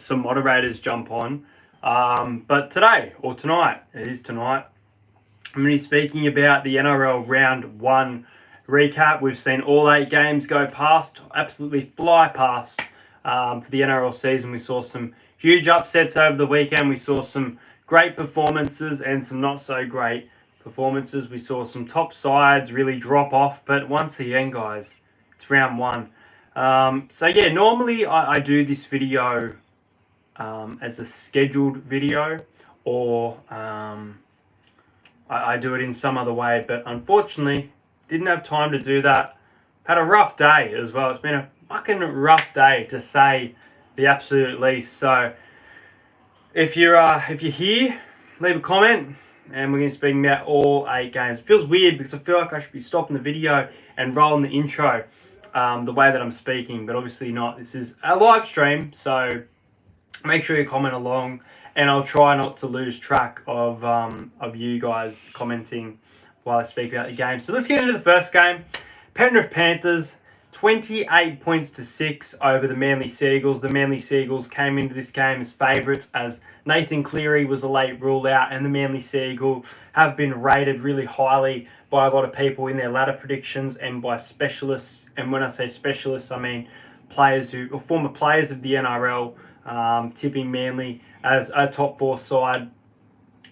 some moderators jump on. But today, or tonight, it is tonight, I'm going to be speaking about the NRL Round One Recap. We've seen all 8 games go past, absolutely fly past for the NRL season. We saw some huge upsets over the weekend. We saw some great performances and some not so great performances. We saw some top sides really drop off. But once again, guys, it's round one. So yeah, normally I do this video as a scheduled video, or I do it in some other way, but unfortunately didn't have time to do that. Had a rough day as well. It's been a fucking rough day, to say the absolute least. So if you're here, leave a comment, and we're going to be speaking about all 8 games. It feels weird because I feel like I should be stopping the video and rolling the intro the way that I'm speaking, but obviously not. This is a live stream, so make sure you comment along, and I'll try not to lose track of you guys commenting while I speak about the game. So let's get into the first game. Penrith Panthers, 28 points to 6 over the Manly Seagulls. The Manly Seagulls came into this game as favourites, as Nathan Cleary was a late rule out, and the Manly Seagulls have been rated really highly by a lot of people in their ladder predictions and by specialists. And when I say specialists, I mean players or former players of the NRL, tipping Manly as a top 4 side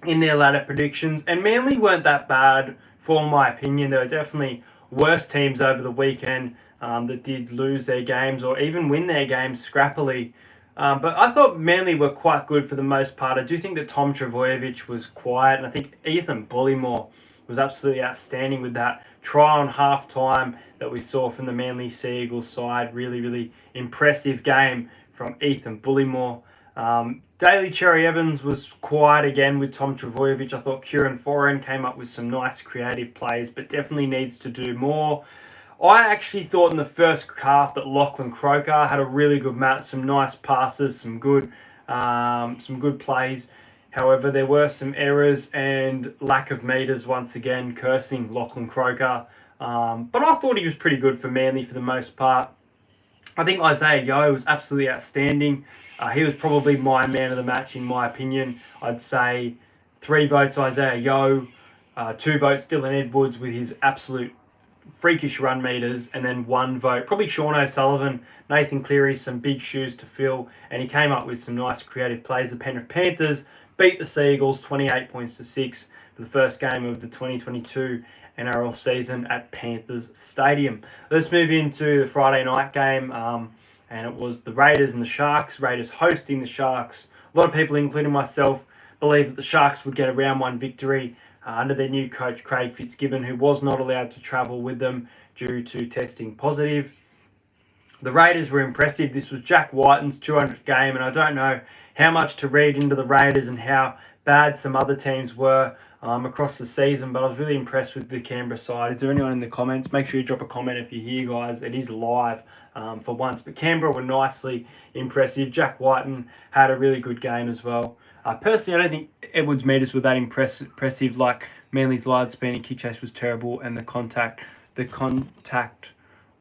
in their ladder predictions. And Manly weren't that bad, for my opinion. There were definitely worse teams over the weekend that did lose their games or even win their games scrappily. But I thought Manly were quite good for the most part. I do think that Tom Trbojevic was quiet, and I think Ethan Bullemor was absolutely outstanding with that try on half-time that we saw from the Manly Seagulls side. Really, really impressive game from Ethan Bullemor. Daly Cherry Evans was quiet again with Tom Trbojevic. I thought Kieran Foran came up with some nice creative plays, but definitely needs to do more. I actually thought in the first half that Lachlan Croker had a really good match, some nice passes, some good plays. However, there were some errors and lack of meters once again, cursing Lachlan Croker. But I thought he was pretty good for Manly for the most part. I think Isaiah Yeo was absolutely outstanding. He was probably my man of the match, in my opinion. I'd say 3 votes Isaiah Yeo, 2 votes Dylan Edwards with his absolute freakish run meters, and then 1 vote probably Sean O'Sullivan. Nathan Cleary, some big shoes to fill, and he came up with some nice creative plays. The Penrith Panthers beat the Seagulls 28 points to 6 for the first game of the 2022 NRL season at Panthers Stadium. Let's move into the Friday night game, and it was the Raiders and the Sharks. Raiders hosting the Sharks. A lot of people, including myself, believe that the Sharks would get a round 1 victory under their new coach Craig Fitzgibbon, who was not allowed to travel with them due to testing positive. The Raiders were impressive. This was Jack Whiten's 200th game, and I don't know how much to read into the Raiders and how bad some other teams were across the season, but I was really impressed with the Canberra side. Is there anyone in the comments? Make sure you drop a comment if you're here, guys. It is live for once, but Canberra were nicely impressive. Jack Whiten had a really good game as well. Personally, I don't think Edwards' meters were that impressive. Like Manly's large speed and kick chase was terrible, and the contact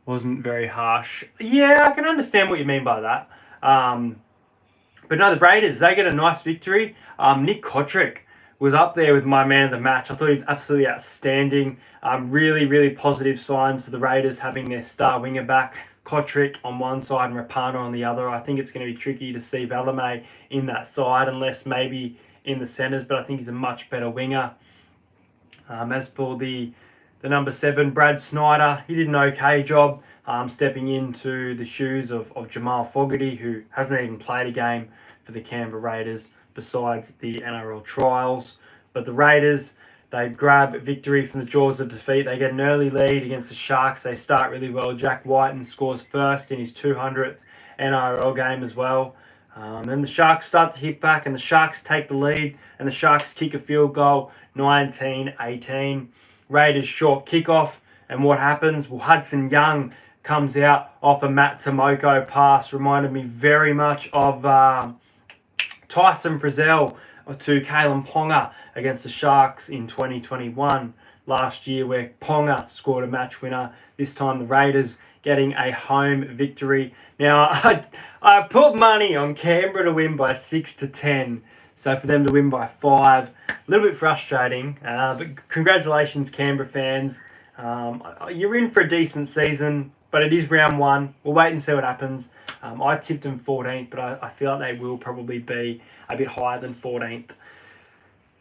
wasn't very harsh. Yeah, I can understand what you mean by that. But no, the Raiders, they get a nice victory. Nick Kotrick was up there with my man of the match. I thought he was absolutely outstanding. Really, really positive signs for the Raiders having their star winger back. Kotrick on one side and Rapana on the other. I think it's going to be tricky to see Valame in that side, unless maybe in the centres, but I think he's a much better winger. As for the number 7, Brad Snyder, he did an okay job stepping into the shoes of Jamal Fogarty, who hasn't even played a game for the Canberra Raiders besides the NRL trials. But the Raiders, they grab victory from the jaws of defeat. They get an early lead against the Sharks. They start really well. Jack Whiten scores first in his 200th NRL game as well. Then the Sharks start to hit back, and the Sharks take the lead, and the Sharks kick a field goal, 19-18. Raiders short kickoff, and what happens? Well, Hudson Young comes out off a Matt Tomoko pass. Reminded me very much of Tyson Frizzell to Kalen Ponga against the Sharks in 2021 last year, where Ponga scored a match winner. This time the Raiders getting a home victory. Now, I put money on Canberra to win by 6-10. So for them to win by 5, a little bit frustrating. But congratulations, Canberra fans. You're in for a decent season, but it is round 1. We'll wait and see what happens. I tipped them 14th, but I feel like they will probably be a bit higher than 14th.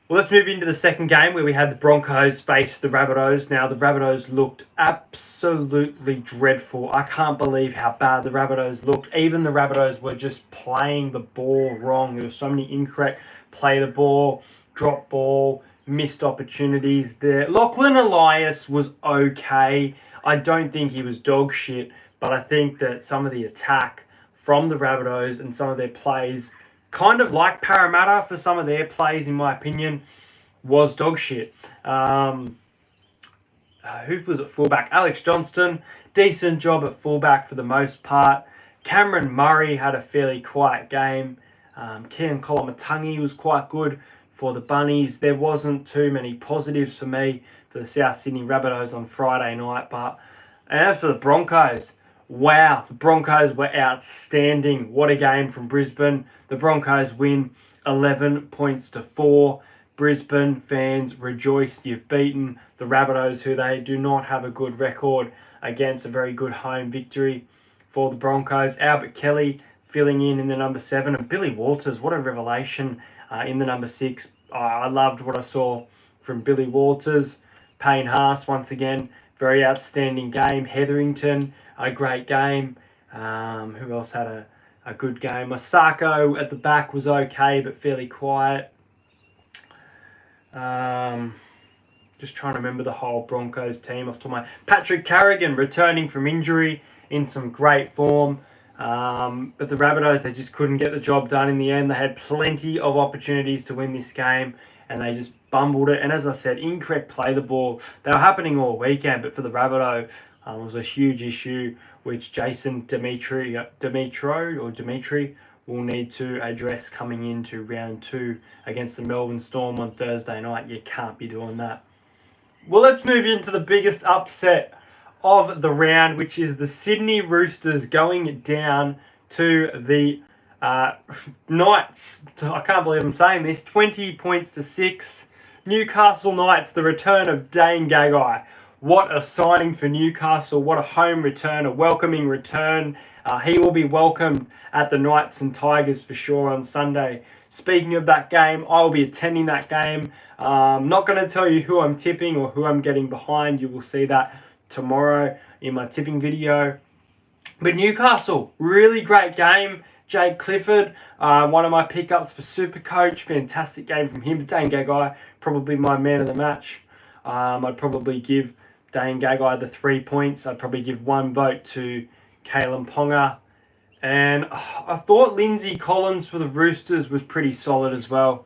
Well, let's move into the second game where we had the Broncos face the Rabbitohs. Now, the Rabbitohs looked absolutely dreadful. I can't believe how bad the Rabbitohs looked. Even the Rabbitohs were just playing the ball wrong. There were so many incorrect play the ball, drop ball, missed opportunities there. Lachlan Elias was okay. I don't think he was dog shit, but I think that some of the attack from the Rabbitohs and some of their plays, kind of like Parramatta for some of their plays, in my opinion, was dog shit. Who was at fullback? Alex Johnston, decent job at fullback for the most part. Cameron Murray had a fairly quiet game. Kian Kolomatangi was quite good for the Bunnies. There wasn't too many positives for me for the South Sydney Rabbitohs on Friday night. But as for the Broncos, wow, the Broncos were outstanding. What a game from Brisbane. The Broncos win 11 points to 4. Brisbane fans rejoice. You've beaten the Rabbitohs, who they do not have a good record against. A very good home victory for the Broncos. Albert Kelly filling in the number 7. And Billy Walters, what a revelation in the number 6. I loved what I saw from Billy Walters. Payne Haas, once again, very outstanding game. Hetherington, a great game. Who else had a good game? Masako at the back was okay, but fairly quiet. Just trying to remember the whole Broncos team off to my... Patrick Carrigan returning from injury in some great form. But the Rabbitohs, they just couldn't get the job done in the end. They had plenty of opportunities to win this game, and they just bumbled it. And as I said, incorrect play the ball. They were happening all weekend, but for the Rabbitohs, it was a huge issue, which Jason Dimitri will need to address coming into round 2 against the Melbourne Storm on Thursday night. You can't be doing that. Well, let's move into the biggest upset of the round, which is the Sydney Roosters going down to the Knights. I can't believe I'm saying this. 20 points to 6. Newcastle Knights, the return of Dane Gagai. What a signing for Newcastle. What a home return, a welcoming return. He will be welcomed at the Knights and Tigers for sure on Sunday. Speaking of that game, I will be attending that game. Not going to tell you who I'm tipping or who I'm getting behind. You will see that tomorrow in my tipping video. But Newcastle, really great game. Jake Clifford, one of my pickups for Supercoach. Fantastic game from him. Dane Gagai, probably my man of the match. I'd probably give Dane Gagai the 3 points. I'd probably give 1 vote to Kalen Ponga. And I thought Lindsay Collins for the Roosters was pretty solid as well.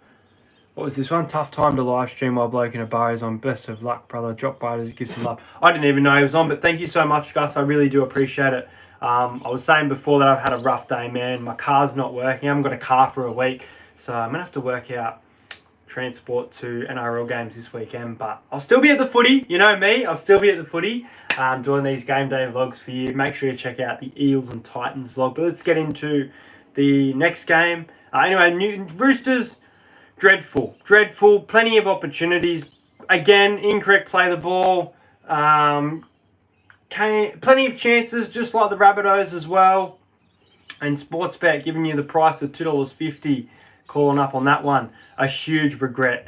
What was this one? Tough time to live stream while bloke in a bar is on. Best of luck, brother. Drop by to give some love. I didn't even know he was on, but thank you so much, Gus. I really do appreciate it. I was saying before that I've had a rough day, man. My car's not working. I haven't got a car for a week. So I'm going to have to work out transport to NRL games this weekend. But I'll still be at the footy. You know me. I'll still be at the footy. Doing these game day vlogs for you. Make sure you check out the Eels and Titans vlog. But let's get into the next game. Anyway, Roosters... Dreadful. Plenty of opportunities. Again, incorrect play the ball. Plenty of chances, just like the Rabbitohs as well. And Sportsbet giving you the price of $2.50. Calling up on that one. A huge regret.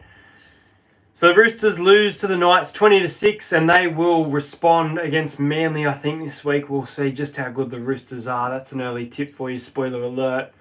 So the Roosters lose to the Knights 20-6, and they will respond against Manly, I think, this week. We'll see just how good the Roosters are. That's an early tip for you. Spoiler alert.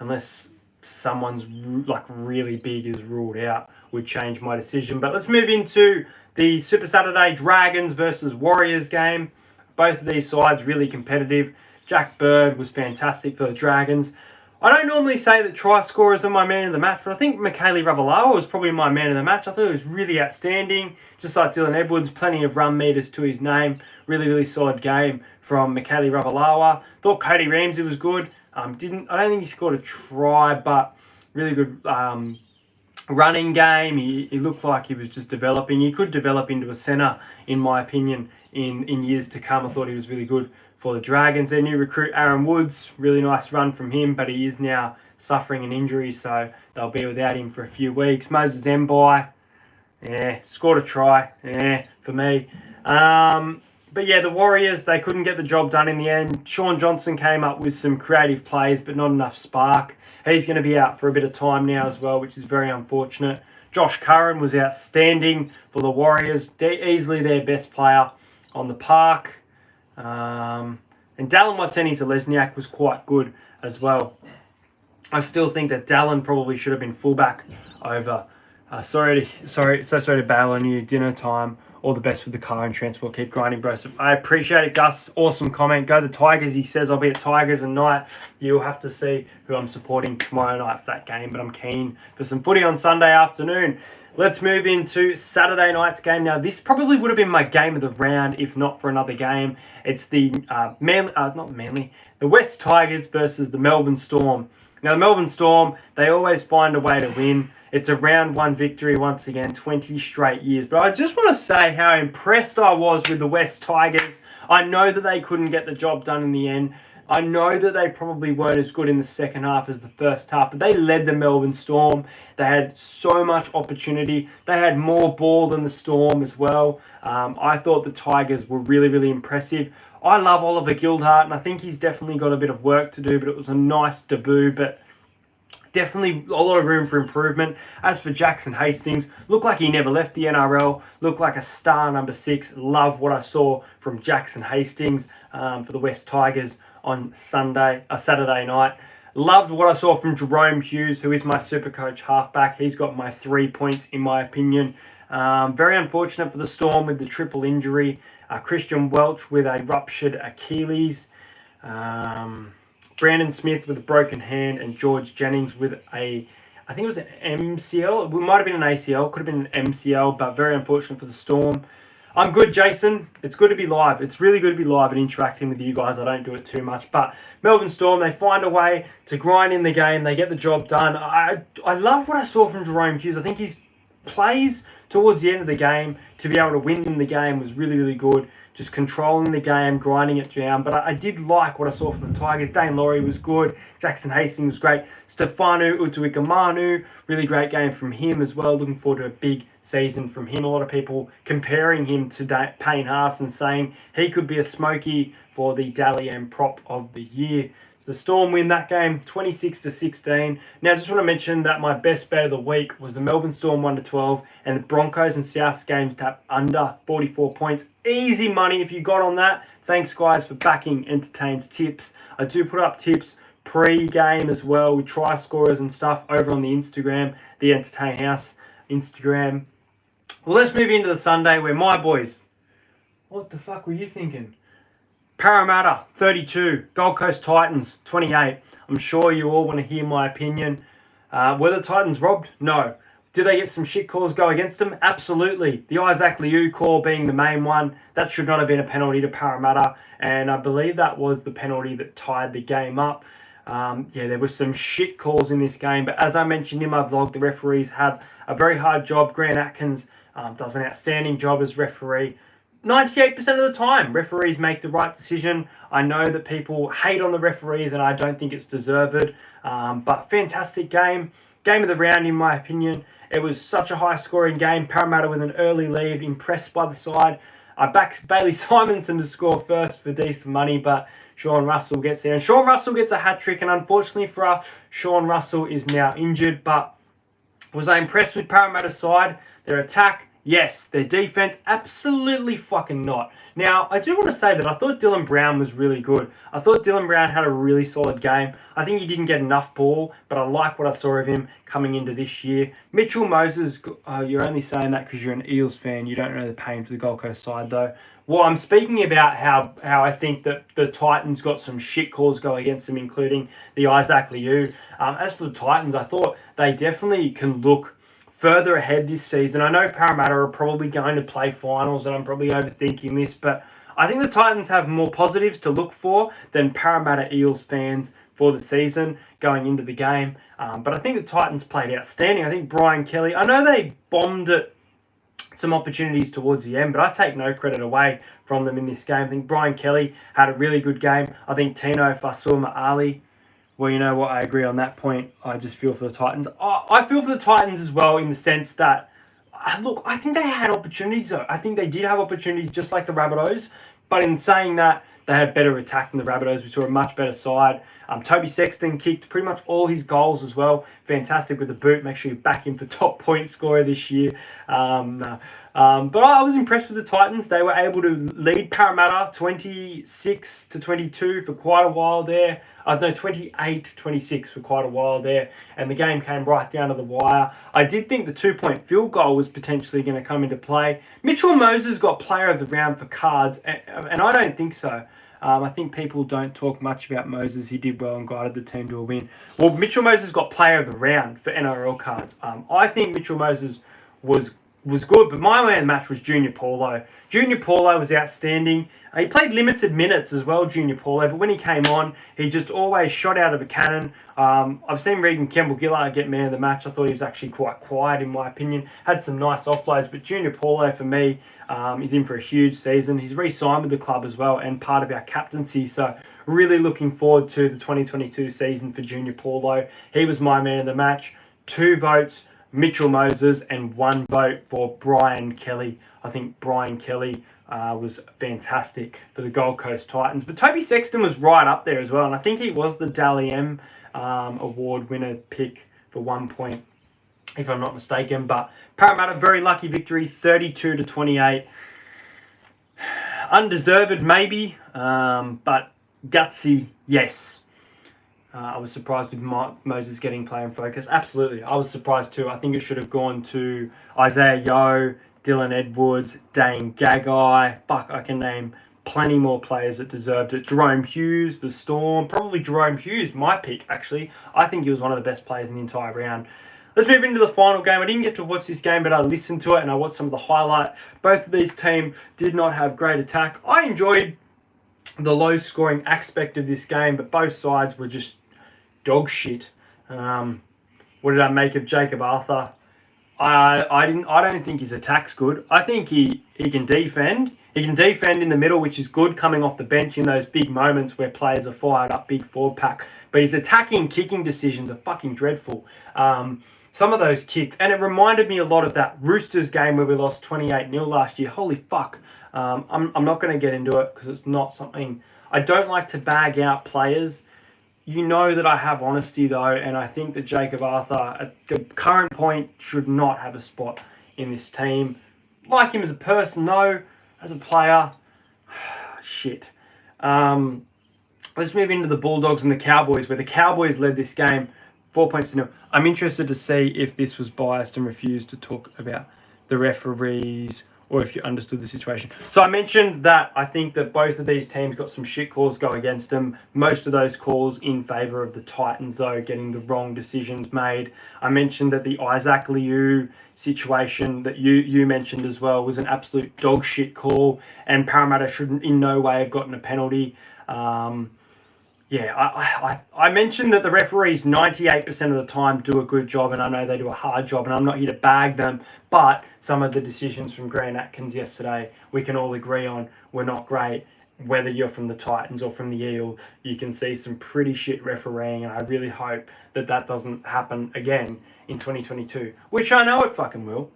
Unless someone's really big is ruled out, would change my decision. But let's move into the Super Saturday Dragons versus Warriors game. Both of these sides really competitive. Jack Bird was fantastic for the Dragons. I don't normally say that try scorers are my man of the match, but I think Michaeli Ravalawa was probably my man of the match. I thought he was really outstanding. Just like Dylan Edwards, plenty of run meters to his name. Really solid game from Michaeli Ravalawa. Thought Cody Ramsey was good. I don't think he scored a try, but really good running game. He looked like he was just developing. He could develop into a centre, in my opinion, in years to come. I thought he was really good for the Dragons. Their new recruit, Aaron Woods, really nice run from him, but he is now suffering an injury, so they'll be without him for a few weeks. Moses Mbai, scored a try, for me. But yeah, the Warriors, they couldn't get the job done in the end. Sean Johnson came up with some creative plays, but not enough spark. He's going to be out for a bit of time now as well, which is very unfortunate. Josh Curran was outstanding for the Warriors, easily their best player on the park. And Dallin Watene-Zelezniak was quite good as well. I still think that Dallin probably should have been fullback over. Sorry to bail on you. Dinner time. All the best with the car and transport. Keep grinding, bro. So I appreciate it, Gus. Awesome comment. Go the Tigers. He says I'll be at Tigers and night. You'll have to see who I'm supporting tomorrow night for that game. But I'm keen for some footy on Sunday afternoon. Let's move into Saturday night's game. Now, this probably would have been my game of the round if not for another game. It's the the West Tigers versus the Melbourne Storm. Now, the Melbourne Storm, they always find a way to win. It's a round one victory once again, 20 straight years. But I just want to say how impressed I was with the West Tigers. I know that they couldn't get the job done in the end. I know that they probably weren't as good in the second half as the first half, but they led the Melbourne Storm. They had so much opportunity. They had more ball than the Storm as well. I thought the Tigers were really, really impressive. I love Oliver Gildart, and I think he's definitely got a bit of work to do, but it was a nice debut, but definitely a lot of room for improvement. As for Jackson Hastings, looked like he never left the NRL. Looked like a star number 6. Love what I saw from Jackson Hastings for the West Tigers on Saturday night. Loved what I saw from Jerome Hughes, who is my Supercoach halfback. He's got my 3 points in my opinion. Very unfortunate for the Storm with the triple injury. Christian Welch with a ruptured Achilles. Brandon Smith with a broken hand, and George Jennings with I think it was an MCL. It might have been an ACL, could have been an MCL, but very unfortunate for the Storm. I'm good, Jason. It's good to be live. It's really good to be live and interacting with you guys. I don't do it too much, but Melbourne Storm, they find a way to grind in the game. They get the job done. I love what I saw from Jerome Hughes. I think his plays towards the end of the game to be able to win in the game was really, really good. Just controlling the game, grinding it down. But I did like what I saw from the Tigers. Dane Laurie was good. Jackson Hastings was great. Stefanu Utuikamanu, really great game from him as well. Looking forward to a big season from him. A lot of people comparing him to Payne Haas and saying he could be a smoky for the Dally M prop of the year. The Storm win that game 26-16. Now, I just want to mention that my best bet of the week was the Melbourne Storm 1-12 and the Broncos and Souths games to under 44 points. Easy money if you got on that. Thanks, guys, for backing Entertain's tips. I do put up tips pre-game as well with try scorers and stuff over on the Instagram, the Entertain House Instagram. Well, let's move into the Sunday where my boys... What the fuck were you thinking? Parramatta, 32. Gold Coast Titans, 28. I'm sure you all want to hear my opinion. Were the Titans robbed? No. Did they get some shit calls go against them? Absolutely. The Isaac Liu call being the main one. That should not have been a penalty to Parramatta. And I believe that was the penalty that tied the game up. There was some shit calls in this game. But as I mentioned in my vlog, the referees have a very hard job. Grant Atkins does an outstanding job as referee. 98% of the time, referees make the right decision. I know that people hate on the referees and I don't think it's deserved. But fantastic game. Game of the round, in my opinion. It was such a high-scoring game. Parramatta with an early lead. Impressed by the side. I backed Bailey Simonson to score first for decent money, but Sean Russell gets there. And Sean Russell gets a hat-trick, and unfortunately for us, Sean Russell is now injured. But was I impressed with Parramatta's side? Their attack? Yes. Their defense? Absolutely fucking not. Now, I do want to say that I thought Dylan Brown was really good. I thought Dylan Brown had a really solid game. I think he didn't get enough ball, but I like what I saw of him coming into this year. Mitchell Moses, you're only saying that because you're an Eels fan. You don't know the pain for the Gold Coast side, though. Well, I'm speaking about how I think that the Titans got some shit calls go against them, including the Isaac Liu. As for the Titans, I thought they definitely can look further ahead this season. I know Parramatta are probably going to play finals and I'm probably overthinking this, but I think the Titans have more positives to look for than Parramatta Eels fans for the season going into the game. But I think the Titans played outstanding. I think Brian Kelly, I know they bombed it some opportunities towards the end, but I take no credit away from them in this game. I think Brian Kelly had a really good game. I think Tino Fa'asuamaleaui, well, you know what, I agree on that point. I just feel for the Titans. I feel for the Titans as well in the sense that, look, I think they had opportunities though. I think they did have opportunities just like the Rabbitohs, but in saying that, they had better attack than the Rabbitohs. We saw a much better side. Toby Sexton kicked pretty much all his goals as well. Fantastic with the boot. Make sure you back him for top point scorer this year. But I was impressed with the Titans. They were able to lead Parramatta 26-22 for quite a while there. 28-26 for quite a while there. And the game came right down to the wire. I did think the 2-point field goal was potentially going to come into play. Mitchell Moses got player of the round for cards, and I don't think so. I think people don't talk much about Moses. He did well and guided the team to a win. Well, Mitchell Moses got player of the round for NRL cards. I think Mitchell Moses was good, but my man of the match was Junior Paulo. Junior Paulo was outstanding. He played limited minutes as well, Junior Paulo, but when he came on, he just always shot out of a cannon. I've seen Regan Campbell-Gillard get man of the match. I thought he was actually quite quiet, in my opinion. Had some nice offloads, but Junior Paulo, for me, is in for a huge season. He's re-signed with the club as well and part of our captaincy, so really looking forward to the 2022 season for Junior Paulo. He was my man of the match. 2 votes, Mitchell Moses, and 1 vote for Brian Kelly. I think Brian Kelly was fantastic for the Gold Coast Titans. But Toby Sexton was right up there as well, and I think he was the Dally M award winner pick for 1 point, if I'm not mistaken. But Parramatta, very lucky victory, 32-28. Undeserved, maybe, but gutsy, yes. I was surprised with Moses getting play in focus. Absolutely, I was surprised too. I think it should have gone to Isaiah Yeo, Dylan Edwards, Dane Gagai. Fuck, I can name plenty more players that deserved it. Jerome Hughes, the Storm. Probably Jerome Hughes, my pick, actually. I think he was one of the best players in the entire round. Let's move into the final game. I didn't get to watch this game, but I listened to it and I watched some of the highlights. Both of these teams did not have great attack. I enjoyed the low-scoring aspect of this game, but both sides were just dog shit. What did I make of Jacob Arthur? I don't think his attack's good. I think he can defend. He can defend in the middle, which is good coming off the bench in those big moments where players are fired up, big forward pack. But his attacking, kicking decisions are fucking dreadful. Some of those kicks, and it reminded me a lot of that Roosters game where we lost 28-0 last year. Holy fuck. I'm not going to get into it because it's not something... I don't like to bag out players. You know that I have honesty, though, and I think that Jacob Arthur, at the current point, should not have a spot in this team. Like him as a person, though, as a player, shit. Let's move into the Bulldogs and the Cowboys, where the Cowboys led this game 4-0. I'm interested to see if this was biased and refused to talk about the referees, or if you understood the situation. So I mentioned that I think that both of these teams got some shit calls go against them. Most of those calls in favour of the Titans, though, getting the wrong decisions made. I mentioned that the Isaac Liu situation that you mentioned as well was an absolute dog shit call, and Parramatta shouldn't in no way have gotten a penalty. I mentioned that the referees 98% of the time do a good job, and I know they do a hard job, and I'm not here to bag them, but some of the decisions from Grant Atkins yesterday, we can all agree on, were not great. Whether you're from the Titans or from the Eels, you can see some pretty shit refereeing, and I really hope that that doesn't happen again in 2022, which I know it fucking will.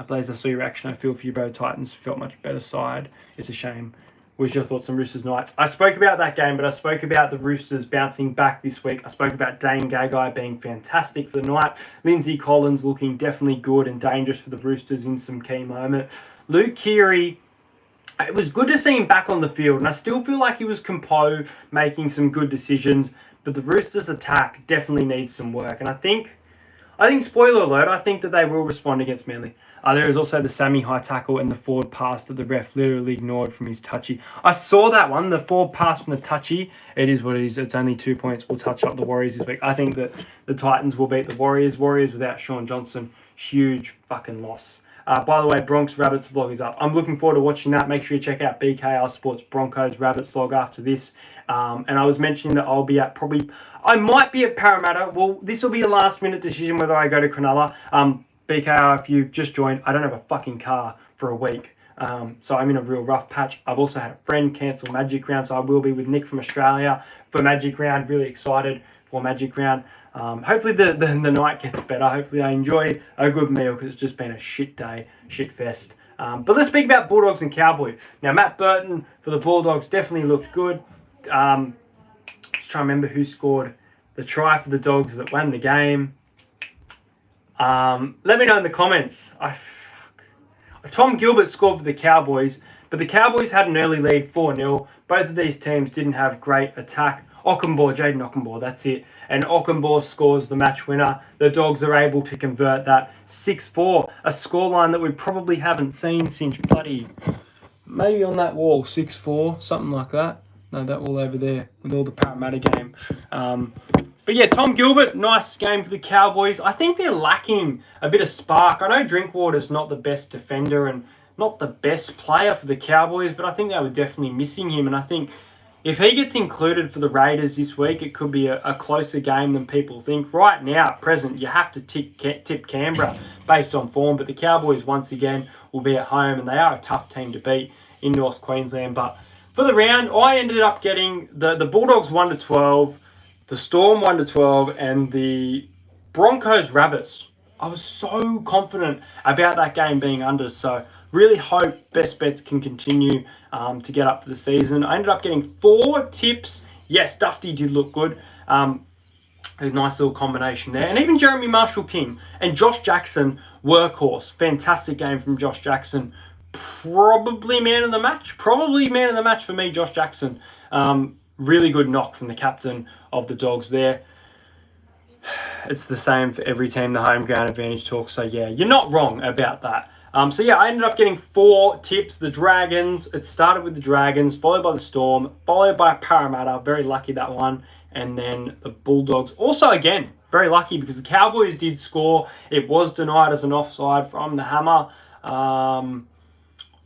Blaze, I saw your reaction. I feel for you, bro. Titans felt much better side. It's a shame. What's your thoughts on Roosters Knights? I spoke about that game, but I spoke about the Roosters bouncing back this week. I spoke about Dane Gagai being fantastic for the night. Lindsay Collins looking definitely good and dangerous for the Roosters in some key moment. Luke Keary, it was good to see him back on the field, and I still feel like he was composed, making some good decisions, but the Roosters attack definitely needs some work. And I think spoiler alert, I think that they will respond against Manly. There is also the Sammy high tackle and the forward pass that the ref literally ignored from his touchy. I saw that one, the forward pass from the touchy. It is what it is. It's only 2 points. We'll touch up the Warriors this week. I think that the Titans will beat the Warriors. Warriors without Sean Johnson, huge fucking loss. By the way, Bronx Rabbits vlog is up. I'm looking forward to watching that. Make sure you check out BKR Sports Broncos Rabbits vlog after this. And I was mentioning that I'll be at I might be at Parramatta. Well, this will be a last minute decision whether I go to Cronulla. BKR, if you've just joined, I don't have a fucking car for a week. So I'm in a real rough patch. I've also had a friend cancel Magic Round, so I will be with Nick from Australia for Magic Round. Really excited for Magic Round. Hopefully the night gets better. Hopefully I enjoy a good meal because it's just been a shit day, shit fest. But let's speak about Bulldogs and Cowboys. Now, Matt Burton for the Bulldogs definitely looked good. Just trying to remember who scored the try for the Dogs that won the game. Let me know in the comments. Tom Gilbert scored for the Cowboys, but the Cowboys had an early lead 4-0. Both of these teams didn't have great attack. Jaden Ockenbaugh, that's it. And Ockenbaugh scores the match winner. The Dogs are able to convert that 6-4, a scoreline that we probably haven't seen since maybe on that wall, 6-4, something like that. No, that wall over there with all the Parramatta game. But yeah, Tom Gilbert, nice game for the Cowboys. I think they're lacking a bit of spark. I know Drinkwater's not the best defender and not the best player for the Cowboys, but I think they were definitely missing him. And I think if he gets included for the Raiders this week, it could be a closer game than people think. Right now, at present, you have to tip Canberra based on form, but the Cowboys, once again, will be at home, and they are a tough team to beat in North Queensland. But for the round, I ended up getting the Bulldogs 1-12, the Storm 1-12, and the Broncos Rabbits. I was so confident about that game being under, so really hope best bets can continue to get up for the season. I ended up getting 4 tips. Yes, Dufty did look good. A nice little combination there. And even Jeremy Marshall-King and Josh Jackson, workhorse. Fantastic game from Josh Jackson. Probably man of the match. Probably man of the match for me, Josh Jackson. Really good knock from the captain of the Dogs there. It's the same for every team, the home ground advantage talk. So yeah, you're not wrong about that. So yeah, I ended up getting 4 tips. The Dragons, it started with the Dragons, followed by the Storm, followed by Parramatta. Very lucky that one. And then the Bulldogs. Also, again, very lucky because the Cowboys did score. It was denied as an offside from the Hammer.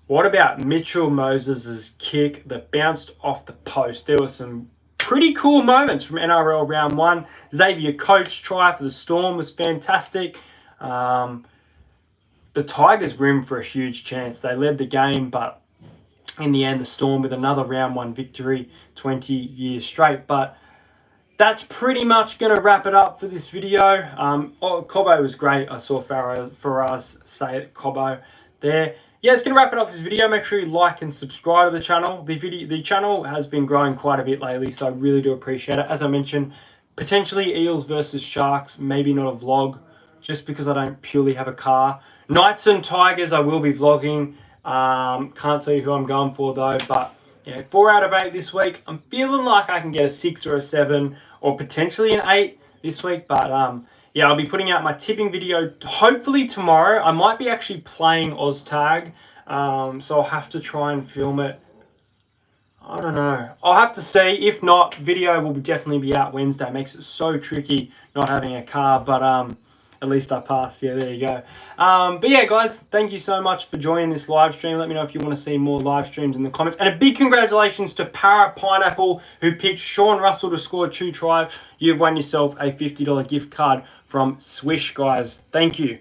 What about Mitchell Moses' kick that bounced off the post? There were some pretty cool moments from NRL Round 1. Xavier Coates' try for the Storm was fantastic. The Tigers were in for a huge chance. They led the game, but in the end, the Storm with another Round 1 victory, 20 years straight. But that's pretty much going to wrap it up for this video. Cobbo was great. I saw Faraz say it, Cobbo there. Yeah, it's going to wrap it up this video. Make sure you like and subscribe to the channel. The channel has been growing quite a bit lately, so I really do appreciate it. As I mentioned, potentially Eels versus Sharks, maybe not a vlog, just because I don't purely have a car. Knights and Tigers, I will be vlogging. Can't tell you who I'm going for though, but yeah, 4 out of 8 this week. I'm feeling like I can get a 6 or a 7 or potentially an 8 this week, but yeah, I'll be putting out my tipping video hopefully tomorrow. I might be actually playing OzTag, so I'll have to try and film it. I don't know. I'll have to see. If not, video will definitely be out Wednesday. It makes it so tricky not having a car, but at least I passed. Yeah, there you go. But yeah, guys, thank you so much for joining this live stream. Let me know if you want to see more live streams in the comments. And a big congratulations to Para Pineapple, who picked Sean Russell to score 2 tries. You've won yourself a $50 gift card from Swish, guys. Thank you.